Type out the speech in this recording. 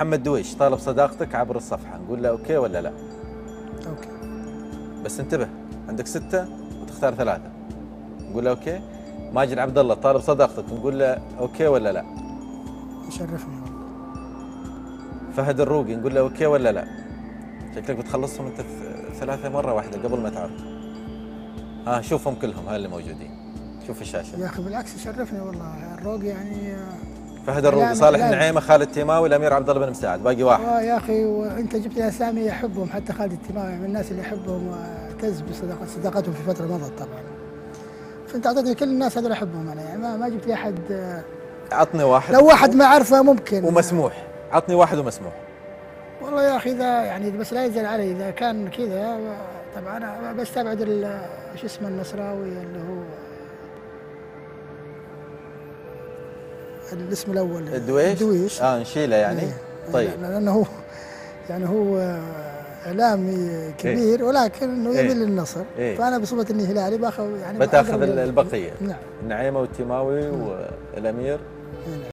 محمد دويش طالب صداقتك عبر الصفحة، نقول له أوكي ولا لا؟ اوكي. بس انتبه، عندك 6 وتختار 3. نقول له أوكي. ماجد عبد الله طالب صداقتك، نقول له أوكي ولا لا؟ يشرفني. فهد الروقي، نقول له أوكي ولا لا؟ شكلك بتخلصهم أنت 3 مرة واحدة قبل ما تعرف. شوفهم كلهم اللي موجودين، شوف الشاشة. يا اخي بالعكس يشرفني والله الروق يعني. فهد الروقي، صالح النعيمة، خالد تيماوي، الأمير عبد الله بن مساعد، باقي واحد. يا اخي وانت جبت لي اسامي يحبهم، حتى خالد التيماوي من الناس اللي يحبهم واعتز صداقتهم في فتره مضت طبعا. فانت اعطيتني كل الناس هذول احبهم انا، يعني ما جبت لي احد. عطني واحد، لو واحد ما اعرفه ممكن ومسموح. عطني واحد ومسموح. والله يا اخي اذا يعني بس لا يزعل علي اذا كان كذا. طبعا انا بستبعد شو اسمه النصراوي اللي هو الاسم الاول الدويش. نشيله يعني. إيه. طيب لانه هو يعني هو اعلامي كبير، ولكن انه يميل للنصر. فانا بصفه اني هلالي باخذ يعني بتاخذ البقيه. نعم. النعيمه والتيماوي والامير.